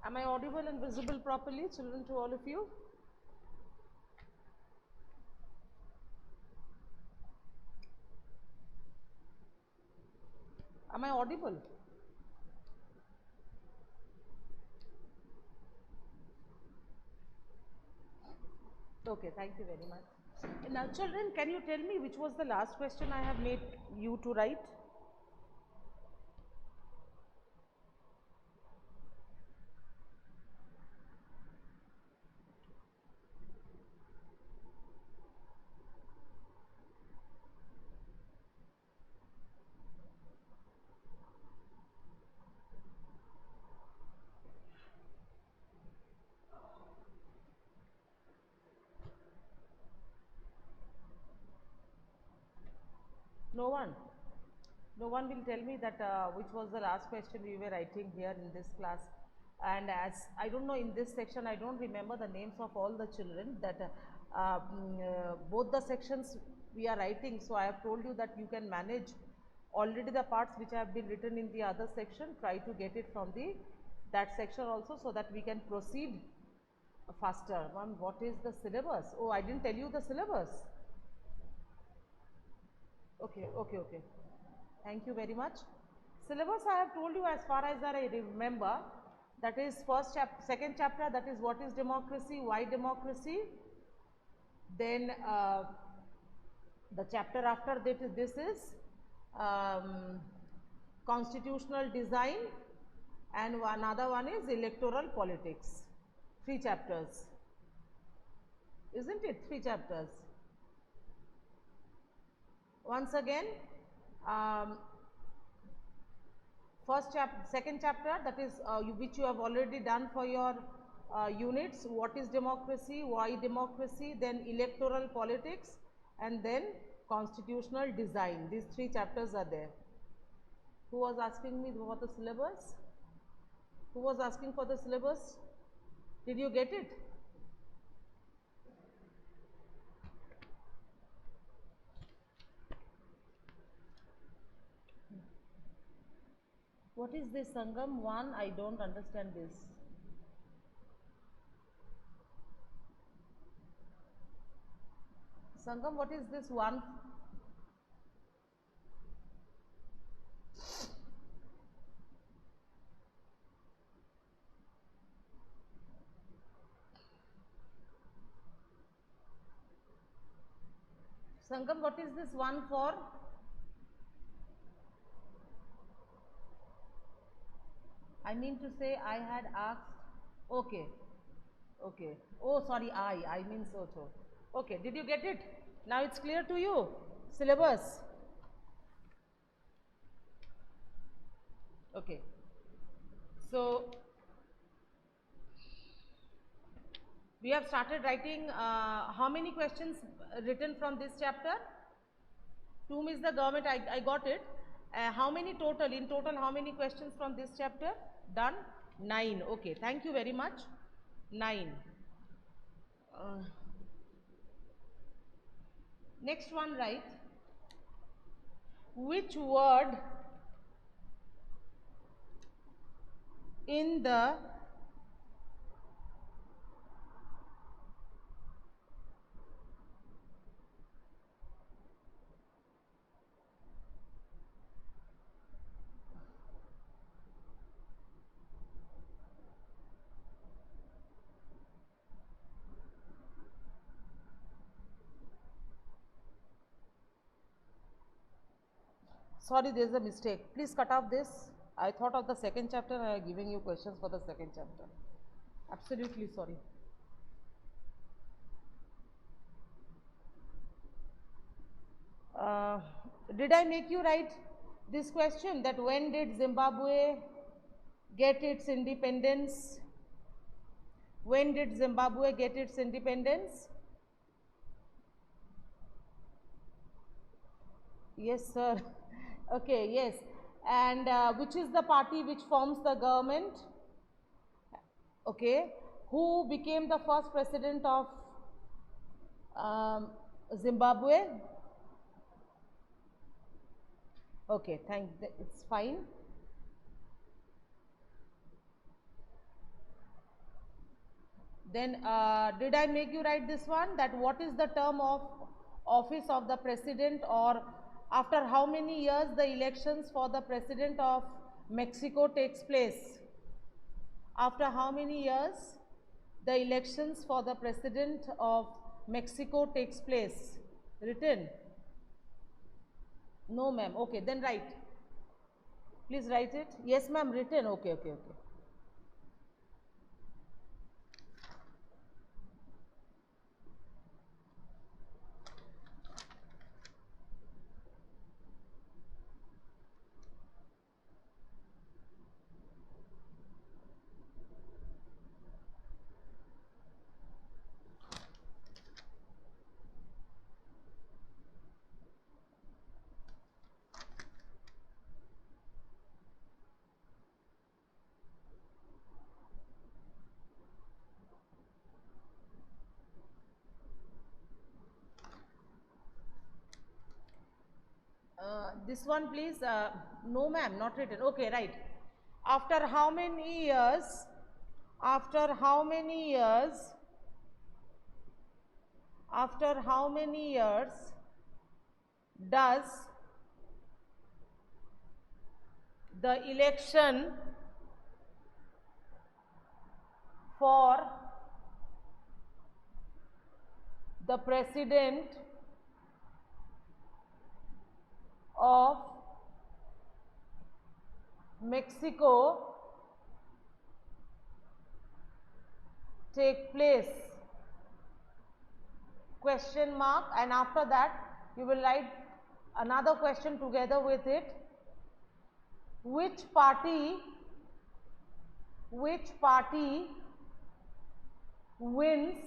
Am I audible and visible properly, children, to all of you? Am I audible? Okay, thank you very much. Now, children, can you tell me which was the last question I have made you to write? No one? No one will tell me that which was the last question we were writing here in this class. And as I don't know, in this section, I don't remember the names of all the children that both the sections we are writing. So I have told you that you can manage already the parts which have been written in the other section. Try to get it from the that section also, so that we can proceed faster. Ma'am, what is the syllabus? Oh, I didn't tell you the syllabus. Okay, okay, okay. Thank you very much. Syllabus I have told you as far as I remember, that is second chapter, that is what is democracy, why democracy. Then the chapter after that, this is um, constitutional design, and another one is electoral politics. 3 chapters, isn't it? 3 chapters. Once again, um, second chapter, that is which you have already done for your units. What is democracy? Why democracy? Then electoral politics, and then constitutional design. These 3 chapters are there. Who was asking me for the syllabus? Who was asking for the syllabus? Did you get it? What is this Sangam 1? I don't understand this. Sangam, what is this 1? Sangam, what is this 1 for? I mean to say I had asked. Okay. Okay. Oh, sorry, I mean so. Okay, did you get it? Now it's clear to you? Syllabus. Okay. So, we have started writing how many questions written from this chapter? 2 is the government, I got it. How many total? In total, how many questions from this chapter? Done? 9. Okay, thank you very much. 9. Next one, right? Which word in the sorry, there is a mistake. Please cut off this. I thought of the second chapter and I am giving you questions for the second chapter. Absolutely sorry. Uh, did I make you write this question, that when did Zimbabwe get its independence? When did Zimbabwe get its independence? Yes, sir. Okay, yes. And which is the party which forms the government? Okay. Who became the first president of um, Zimbabwe? Okay, it's fine. Then did I make you write this one, that what is the term of office of the president, or after how many years the elections for the president of Mexico takes place? After how many years the elections for the president of Mexico takes place? Written? No ma'am. Okay, then write. Please write it. Yes ma'am, written. Okay, okay, okay. This one please. No ma'am, not written. Okay, right. After how many years, after how many years, after how many years does the election for the president of Mexico take place? Question mark, and after that you will write another question together with it. Which party wins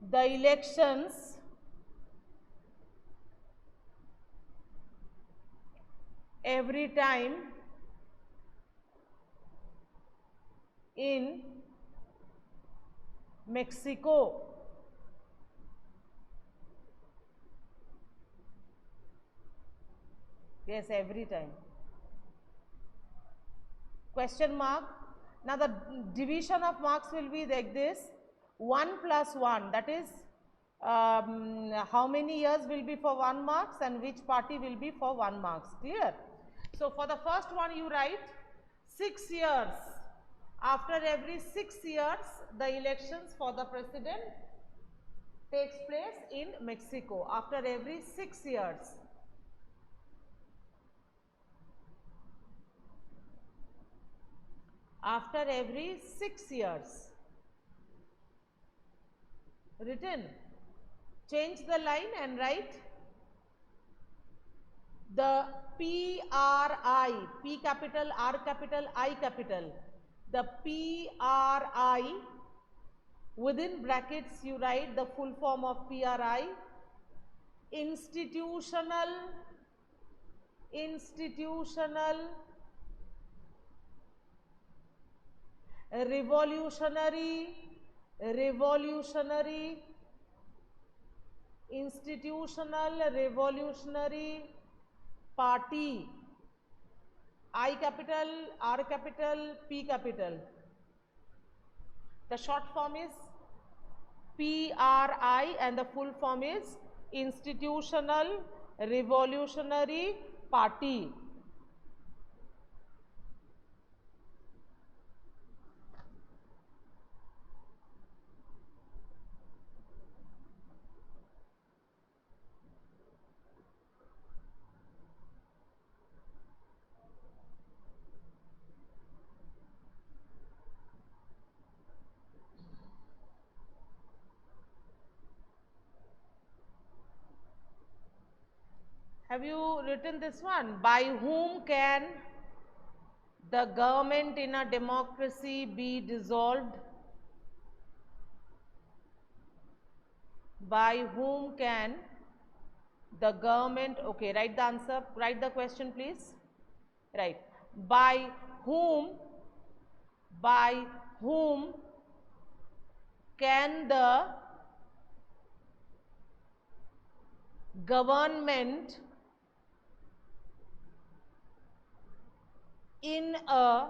the elections every time in Mexico? Yes, every time. Question mark. Now the division of marks will be like this: 1 plus 1, that is how many years will be for 1 marks and which party will be for 1 marks. Clear? So for the first one you write 6 years. After every 6 years the elections for the president takes place in Mexico. After every 6 years. After every 6 years. Written. Change the line and write the PRI, P capital, R capital, I capital. The PRI, within brackets you write the full form of PRI, institutional revolutionary party. I capital, R capital, P capital. The short form is PRI and the full form is Institutional Revolutionary Party. Have you written this one? By whom can the government in a democracy be dissolved? By whom can the government, okay, write the answer, write the question please. Right. By whom can the government in a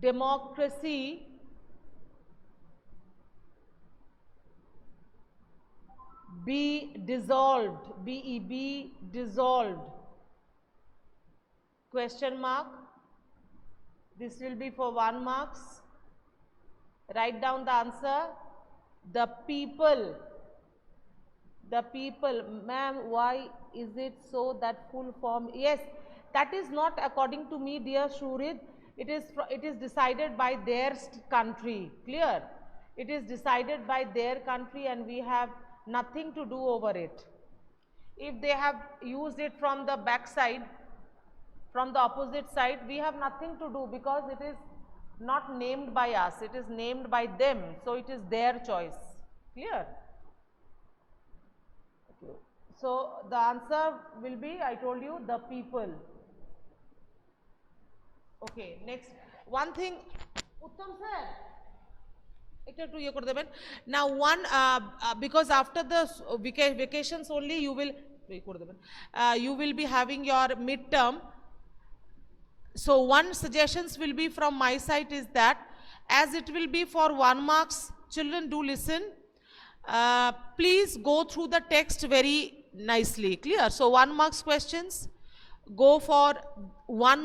democracy be dissolved, be dissolved, question mark. This will be for 1 marks. Write down the answer. The people, ma'am, why is it so that full form? Yes, that is not according to me, dear Shurid. It is decided by their country. Clear? It is decided by their country and we have nothing to do over it. If they have used it from the back side, from the opposite side, we have nothing to do because it is not named by us, it is named by them, so it is their choice. Clear? Okay. So the answer will be, I told you, the people. Okay, next one thing, Uttam sir, now one because after the vacations only you will be having your midterm. So one suggestions will be from my side is that as it will be for 1 marks, children do listen. Please go through the text very nicely. Clear? So 1 marks questions, go for 1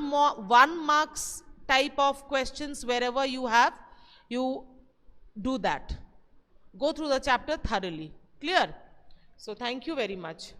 marks type of questions wherever you have, you do that. Go through the chapter thoroughly. Clear? So thank you very much.